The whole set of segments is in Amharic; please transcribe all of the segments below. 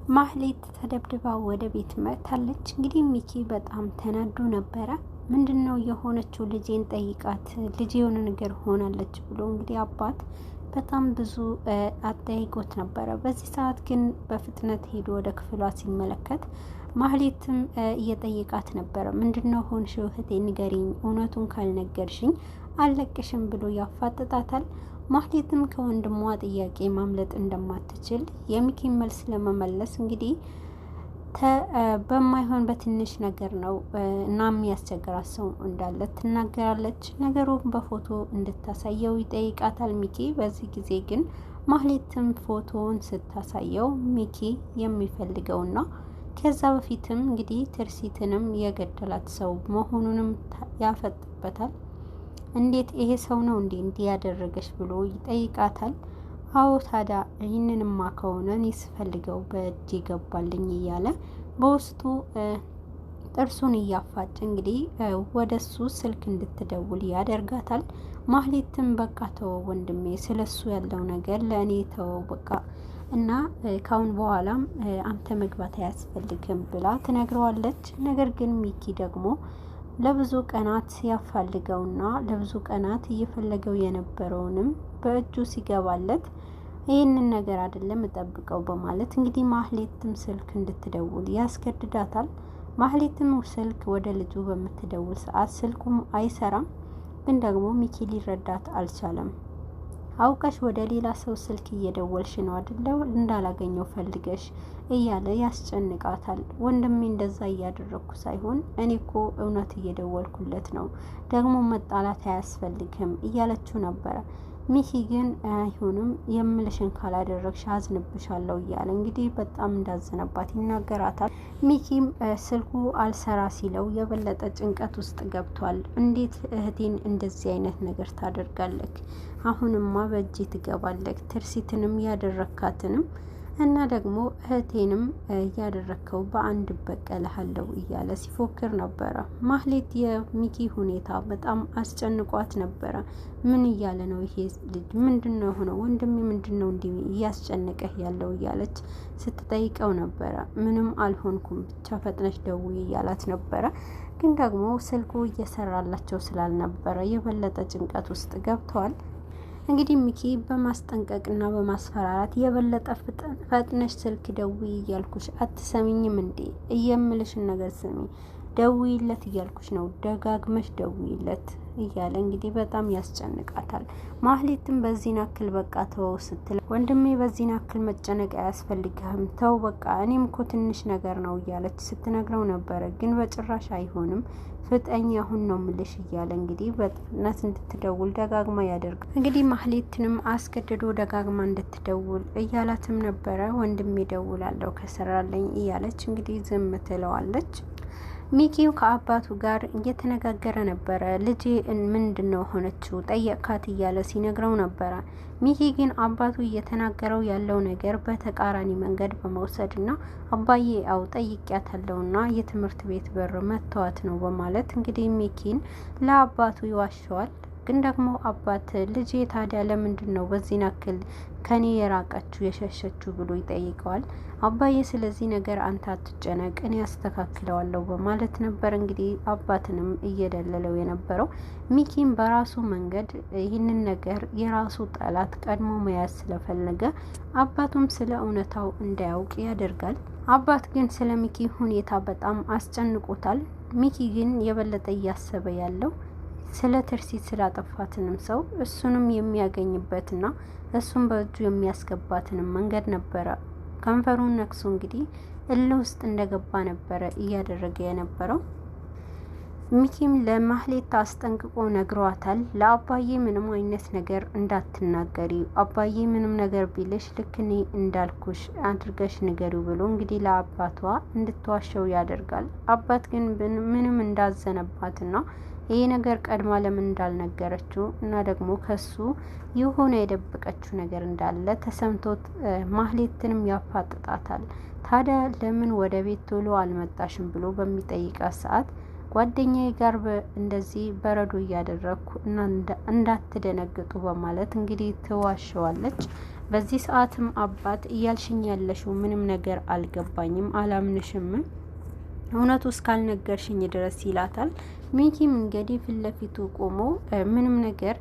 ማህሌት ተደብድባ ወደ ቤት መጥታለች። እንግዲህ ሚኪ በጣም ተናዶ ነበረ። ምንድነው የሆነችው? ልጄን ጠይቃት፣ ልጄ የሆነ ነገር ሆናለች ብሎ እንግዲህ አባት በጣም ብዙ አጠያይቆት ነበረ። በዚህ ሰዓት ግን በፍጥነት ሄዶ ወደ ክፍሏ ሲመለከት ማህሌትም እየጠየቃት ነበረ። ምንድነው ሆንሽው እህቴ ንገሪኝ፣ እውነቱን ካልነገርሽኝ አልለቅሽም ብሎ ያፋጥጣታል። ማህሌትም ከወንድሟ ጥያቄ ማምለጥ እንደማትችል የሚኪን መልስ ለመመለስ እንግዲህ በማይሆን በትንሽ ነገር ነው እና የሚያስቸግራት ሰው እንዳለ ትናገራለች። ነገሩን በፎቶ እንድታሳየው ይጠይቃታል ሚኪ። በዚህ ጊዜ ግን ማህሌትም ፎቶውን ስታሳየው ሚኪ የሚፈልገውና ከዛ በፊትም እንግዲህ ትርሲትንም የገደላት ሰው መሆኑንም ያፈጥበታል። እንዴት ይሄ ሰው ነው እንዲህ ያደረገች ብሎ ይጠይቃታል። አዎ ታዲያ ይህንንማ ከሆነ እኔ ስፈልገው በእጅ ገባልኝ እያለ በውስጡ ጥርሱን እያፋጭ እንግዲህ ወደሱ ስልክ እንድትደውል ያደርጋታል። ማህሌትም በቃ ተወው ወንድሜ፣ ስለሱ ያለው ነገር ለእኔ ተወው በቃ እና ካሁን በኋላም አንተ መግባት አያስፈልግም ብላ ትነግረዋለች። ነገር ግን ሚኪ ደግሞ ለብዙ ቀናት ያፋልገውና ለብዙ ቀናት እየፈለገው የነበረውንም በእጁ ሲገባለት ይህንን ነገር አይደለም እጠብቀው በማለት እንግዲህ ማህሌትም ስልክ እንድትደውል ያስገድዳታል። ማህሌትም ስልክ ወደ ልጁ በምትደውል ሰዓት ስልኩም አይሰራም። ግን ደግሞ ሚኪ ሊረዳት አልቻለም። አውቀሽ ወደ ሌላ ሰው ስልክ እየደወልሽ ነው አይደለው? እንዳላገኘው ፈልገሽ እያለ ያስጨንቃታል። ወንድሜ እንደዛ እያደረኩ ሳይሆን እኔ እኮ እውነት እየደወልኩለት ነው፣ ደግሞ መጣላት አያስፈልግም እያለችው ነበረ። ሚኪ ግን አይሆንም የምልሽን ካላደረግሽ አዝንብሻለሁ እያለ እንግዲህ በጣም እንዳዘነባት ይናገራታል። ሚኪም ስልኩ አልሰራ ሲለው የበለጠ ጭንቀት ውስጥ ገብቷል። እንዴት እህቴን እንደዚህ አይነት ነገር ታደርጋለህ? አሁንማ በእጅ ትገባለህ፣ ትርሲትንም ያደረካትንም እና ደግሞ እህቴንም እያደረከው በአንድ በቀልሃለሁ እያለ ሲፎክር ነበረ። ማህሌት የሚኪ ሁኔታ በጣም አስጨንቋት ነበረ። ምን እያለ ነው ይሄ ልጅ? ምንድነው የሆነው? ወንድሜ ምንድነው እንዲህ እያስጨነቀህ ያለው እያለች ስትጠይቀው ነበረ። ምንም አልሆንኩም ብቻ ፈጥነሽ ደውዪ እያላት ነበረ። ግን ደግሞ ስልኩ እየሰራላቸው ስላልነበረ የበለጠ ጭንቀት ውስጥ ገብተዋል። እንግዲህ ሚኪ በማስጠንቀቅና በማስፈራራት የበለጠ ፈጥነሽ ስልክ ደውዪ እያልኩሽ አትሰሚኝም እንዴ? እየምልሽን ነገር ስሚ፣ ደውዪለት እያልኩሽ ነው፣ ደጋግመሽ ደውዪለት እያለ እንግዲህ በጣም ያስጨንቃታል። ማህሌትም በዚህን አክል በቃ ተወው ስትል ወንድሜ በዚህን አክል መጨነቅ አያስፈልግህም፣ ተው በቃ እኔም እኮ ትንሽ ነገር ነው እያለች ስትነግረው ነበረ። ግን በጭራሽ አይሆንም ፍጠኝ አሁን ነው ምልሽ እያለ እንግዲህ በጥነት እንድትደውል ደጋግማ ያደርጋል። እንግዲህ ማህሌትንም አስገድዶ ደጋግማ እንድትደውል እያላትም ነበረ። ወንድሜ ደውላለሁ ከሰራለኝ እያለች እንግዲህ ዝም ትለዋለች። ሚኪው ከአባቱ ጋር እየተነጋገረ ነበረ። ልጄ ምንድነው ሆነችው ጠየቅካት እያለ ሲነግረው ነበረ። ሚኪ ግን አባቱ እየተናገረው ያለው ነገር በተቃራኒ መንገድ በመውሰድና አባዬ አው ጠይቂያታለሁና የትምህርት ቤት በር መተዋት ነው በማለት እንግዲህ ሚኪን ለአባቱ ይዋሸዋል። ግን ደግሞ አባት ልጄ ታዲያ ለምንድን ነው በዚህ ናክል ከኔ የራቀችው የሸሸችው ብሎ ይጠይቀዋል። አባዬ ስለዚህ ነገር አንተ አትጨነቅ እኔ ያስተካክለዋለሁ በማለት ነበር እንግዲህ አባትንም እየደለለው የነበረው። ሚኪም በራሱ መንገድ ይህንን ነገር የራሱ ጠላት ቀድሞ መያዝ ስለፈለገ አባቱም ስለ እውነታው እንዳያውቅ ያደርጋል። አባት ግን ስለ ሚኪ ሁኔታ በጣም አስጨንቆታል። ሚኪ ግን የበለጠ እያሰበ ያለው ስለ ትርሲት ስላጠፋትንም ሰው እሱንም የሚያገኝበትና እሱም በእጁ የሚያስገባትንም መንገድ ነበረ። ከንፈሩን ነክሶ እንግዲህ እልህ ውስጥ እንደገባ ነበረ እያደረገ የነበረው። ሚኪም ለማህሌት አስጠንቅቆ ነግሯታል። ለአባዬ ምንም አይነት ነገር እንዳትናገሪ፣ አባዬ ምንም ነገር ቢልሽ ልክ እኔ እንዳልኩሽ አድርገሽ ንገሪው ብሎ እንግዲህ ለአባቷ እንድትዋሸው ያደርጋል። አባት ግን ምንም እንዳዘነባትና ይሄ ነገር ቀድማ ለምን እንዳልነገረችው እና ደግሞ ከሱ የሆነ የደበቀችው ነገር እንዳለ ተሰምቶት ማህሌትንም ያፋጥጣታል። ታዲያ ለምን ወደ ቤት ቶሎ አልመጣሽም ብሎ በሚጠይቃት ሰዓት ጓደኛዬ ጋር እንደዚህ በረዶ እያደረግኩ እና እንዳትደነግጡ በማለት እንግዲህ ትዋሸዋለች። በዚህ ሰዓትም አባት እያልሽኝ ያለሽው ምንም ነገር አልገባኝም፣ አላምንሽም እውነቱ እስካልነገርሽኝ ድረስ ይላታል። ሚኪም እንግዲህ ፊት ለፊቱ ቆሞ ምንም ነገር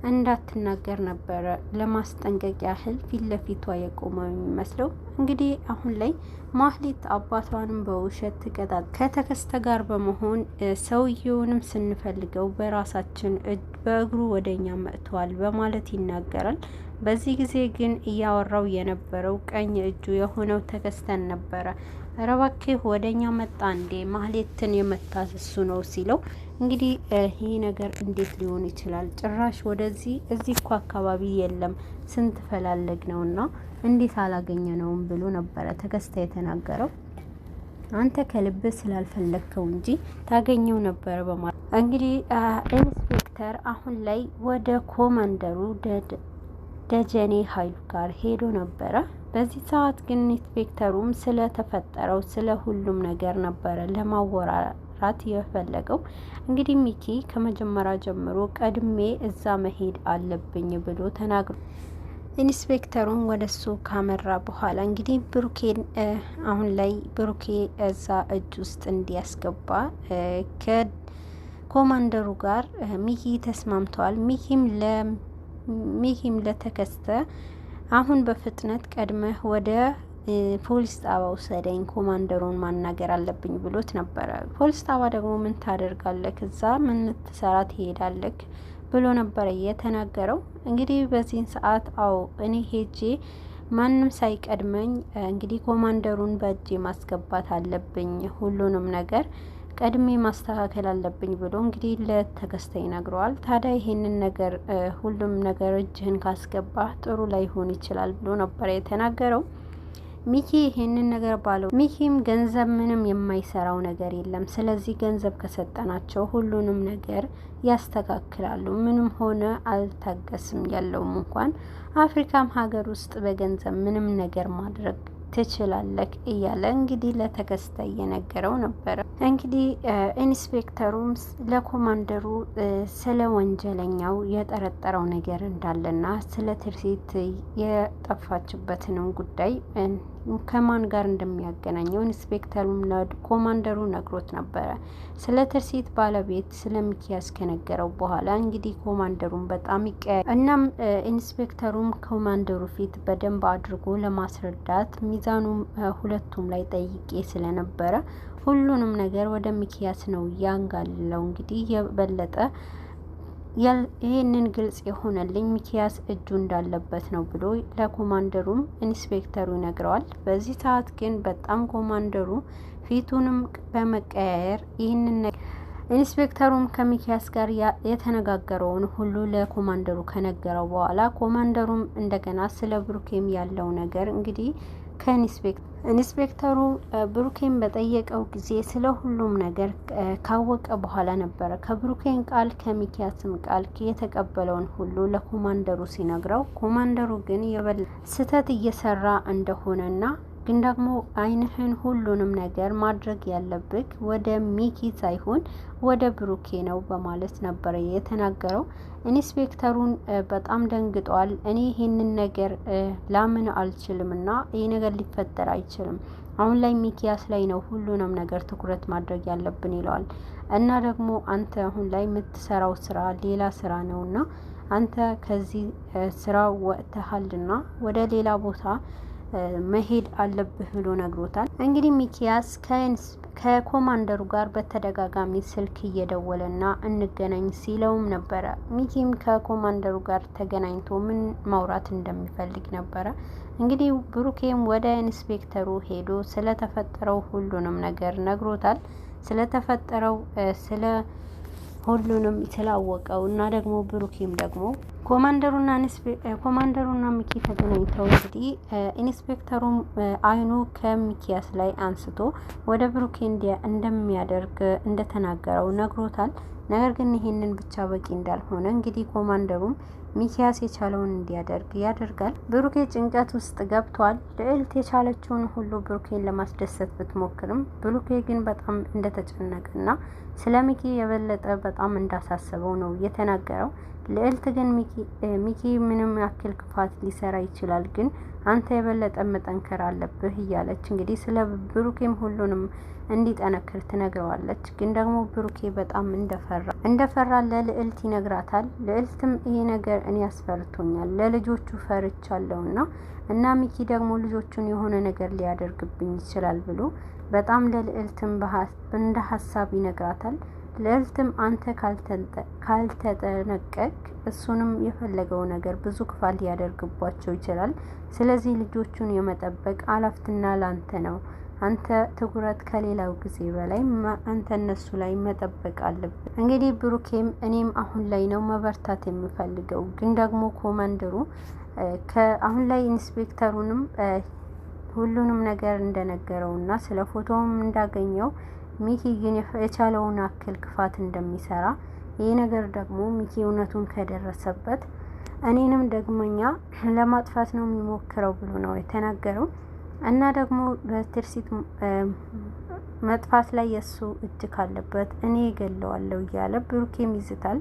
እንዳትናገር ነበረ ለማስጠንቀቅ ያህል ፊት ለፊቷ የቆመ የሚመስለው። እንግዲህ አሁን ላይ ማህሌት አባቷንም በውሸት ትቀጣት ከተከስተ ጋር በመሆን ሰውየውንም ስንፈልገው በራሳችን በእግሩ ወደኛ መጥቷል በማለት ይናገራል። በዚህ ጊዜ ግን እያወራው የነበረው ቀኝ እጁ የሆነው ተከስተን ነበረ። ኧረ እባክህ ወደኛ መጣ እንዴ ማህሌትን የመታት እሱ ነው ሲለው፣ እንግዲህ ይሄ ነገር እንዴት ሊሆን ይችላል? ጭራሽ ወደዚህ እዚህ እኮ አካባቢ የለም ስንት ፈላለግ ነውና እንዴት አላገኘነውም ብሎ ነበረ ተከስተ የተናገረው። አንተ ከልብ ስላልፈለግከው እንጂ ታገኘው ነበረ በማለት እንግዲህ ኢንስፔክተር አሁን ላይ ወደ ኮማንደሩ ደጀኔ ኃይሉ ጋር ሄዶ ነበረ። በዚህ ሰዓት ግን ኢንስፔክተሩም ስለተፈጠረው ስለ ሁሉም ነገር ነበረ ለማወራራት የፈለገው። እንግዲህ ሚኪ ከመጀመሪያ ጀምሮ ቀድሜ እዛ መሄድ አለብኝ ብሎ ተናግሮ ኢንስፔክተሩን ወደሱ ካመራ በኋላ እንግዲህ ብሩኬን አሁን ላይ ብሩኬ እዛ እጅ ውስጥ እንዲያስገባ ከኮማንደሩ ጋር ሚኪ ተስማምተዋል። ሚኪም ለተከስተ አሁን በፍጥነት ቀድመህ ወደ ፖሊስ ጣባ ውሰደኝ፣ ኮማንደሩን ማናገር አለብኝ ብሎት ነበረ። ፖሊስ ጣባ ደግሞ ምን ታደርጋለህ? እዛ ምን ትሰራ ትሄዳለህ ብሎ ነበረ የተናገረው። እንግዲህ በዚህን ሰዓት እኔ ሄጄ ማንም ሳይቀድመኝ እንግዲህ ኮማንደሩን በእጄ ማስገባት አለብኝ፣ ሁሉንም ነገር ቀድሜ ማስተካከል አለብኝ ብሎ እንግዲህ ለተከስተ ይነግረዋል። ታዲያ ይሄንን ነገር ሁሉም ነገር እጅህን ካስገባ ጥሩ ላይሆን ይችላል ብሎ ነበረ የተናገረው። ሚኪ ይሄንን ነገር ባለው ሚኪም ገንዘብ ምንም የማይሰራው ነገር የለም፣ ስለዚህ ገንዘብ ከሰጠናቸው ሁሉንም ነገር ያስተካክላሉ፣ ምንም ሆነ አልታገስም ያለውም እንኳን አፍሪካም ሀገር ውስጥ በገንዘብ ምንም ነገር ማድረግ ትችላለህ እያለ እንግዲህ ለተከስተ እየነገረው ነበረ። እንግዲህ ኢንስፔክተሩም ለኮማንደሩ ስለ ወንጀለኛው የጠረጠረው ነገር እንዳለና ስለ ትርሲት የጠፋችበትንም ጉዳይ ከማን ጋር እንደሚያገናኘው ኢንስፔክተሩም ለኮማንደሩ ነግሮት ነበረ። ስለ ትርሲት ባለቤት ስለ ሚኪያስ ከነገረው በኋላ እንግዲህ ኮማንደሩም በጣም እናም ኢንስፔክተሩም ኮማንደሩ ፊት በደንብ አድርጎ ለማስረዳት ሚዛኑም ሁለቱም ላይ ጠይቄ ስለነበረ ሁሉንም ነገር ወደ ሚኪያስ ነው ያንጋልለው። እንግዲህ የበለጠ ይህንን ግልጽ የሆነልኝ ሚኪያስ እጁ እንዳለበት ነው ብሎ ለኮማንደሩም ኢንስፔክተሩ ይነግረዋል። በዚህ ሰዓት ግን በጣም ኮማንደሩ ፊቱንም በመቀያየር ይህንን ኢንስፔክተሩም ከሚኪያስ ጋር የተነጋገረውን ሁሉ ለኮማንደሩ ከነገረው በኋላ ኮማንደሩም እንደገና ስለ ብሩኬም ያለው ነገር እንግዲህ ኢንስፔክተሩ ብሩኬን በጠየቀው ጊዜ ስለ ሁሉም ነገር ካወቀ በኋላ ነበረ ከብሩኬን ቃል ከሚኪያስም ቃል የተቀበለውን ሁሉ ለኮማንደሩ ሲነግረው፣ ኮማንደሩ ግን ስህተት እየሰራ እንደሆነና ግን ደግሞ ዓይንህን ሁሉንም ነገር ማድረግ ያለብህ ወደ ሚኪ ሳይሆን ወደ ብሩኬ ነው በማለት ነበረ የተናገረው። ኢንስፔክተሩን በጣም ደንግጧል። እኔ ይሄንን ነገር ላምን አልችልም እና ይሄ ነገር ሊፈጠር አይችልም። አሁን ላይ ሚኪያስ ላይ ነው ሁሉንም ነገር ትኩረት ማድረግ ያለብን ይለዋል። እና ደግሞ አንተ አሁን ላይ የምትሰራው ስራ ሌላ ስራ ነውና አንተ ከዚህ ስራ ወጥተሃልና ወደ ሌላ ቦታ መሄድ አለብህ ብሎ ነግሮታል። እንግዲህ ሚኪያስ ከኮማንደሩ ጋር በተደጋጋሚ ስልክ እየደወለና እንገናኝ ሲለውም ነበረ። ሚኪም ከኮማንደሩ ጋር ተገናኝቶ ምን ማውራት እንደሚፈልግ ነበረ። እንግዲህ ብሩኬም ወደ ኢንስፔክተሩ ሄዶ ስለተፈጠረው ሁሉንም ነገር ነግሮታል። ስለተፈጠረው ሁሉንም ስላወቀው እና ደግሞ ብሩኬም ደግሞ ኮማንደሩና ሚኪ ተገናኝተው እንግዲህ ኢንስፔክተሩም ዓይኑ ከሚኪያስ ላይ አንስቶ ወደ ብሩኬ እንደሚያደርግ እንደተናገረው ነግሮታል። ነገር ግን ይሄንን ብቻ በቂ እንዳልሆነ እንግዲህ ኮማንደሩም ሚኪያስ የቻለውን እንዲያደርግ ያደርጋል። ብሩኬ ጭንቀት ውስጥ ገብቷል። ልዕልት የቻለችውን ሁሉ ብሩኬን ለማስደሰት ብትሞክርም ብሩኬ ግን በጣም እንደተጨነቀና ስለ ሚኪ የበለጠ በጣም እንዳሳሰበው ነው የተናገረው። ልዕልት ግን ሚኪ ምንም ያክል ክፋት ሊሰራ ይችላል፣ ግን አንተ የበለጠ መጠንከር አለብህ እያለች እንግዲህ ስለ ብሩኬም ሁሉንም እንዲጠነክር ትነግረዋለች። ግን ደግሞ ብሩኬ በጣም እንደፈራ ለልዕልት ይነግራታል። ልዕልትም ይሄ ነገር እኔ ያስፈርቶኛል፣ ለልጆቹ ፈርቻለሁና እና ሚኪ ደግሞ ልጆቹን የሆነ ነገር ሊያደርግብኝ ይችላል ብሎ በጣም ለልዕልትም እንደ ሀሳብ ይነግራታል። ልዕልትም አንተ ካልተጠነቀቅ እሱንም የፈለገው ነገር ብዙ ክፋት ሊያደርግባቸው ይችላል። ስለዚህ ልጆቹን የመጠበቅ ኃላፊነት ላንተ ነው። አንተ ትኩረት ከሌላው ጊዜ በላይ አንተ እነሱ ላይ መጠበቅ አለብን። እንግዲህ ብሩኬም እኔም አሁን ላይ ነው መበርታት የምፈልገው፣ ግን ደግሞ ኮማንደሩ አሁን ላይ ኢንስፔክተሩንም ሁሉንም ነገር እንደነገረውና ስለ ፎቶውም እንዳገኘው ሚኪ ግን የቻለውን አክል ክፋት እንደሚሰራ ይህ ነገር ደግሞ ሚኪ እውነቱን ከደረሰበት እኔንም ደግመኛ ለማጥፋት ነው የሚሞክረው ብሎ ነው የተናገረው። እና ደግሞ በትርሲት መጥፋት ላይ የሱ እጅ ካለበት እኔ ገለዋለሁ እያለ ብሩኬም ይዝታል።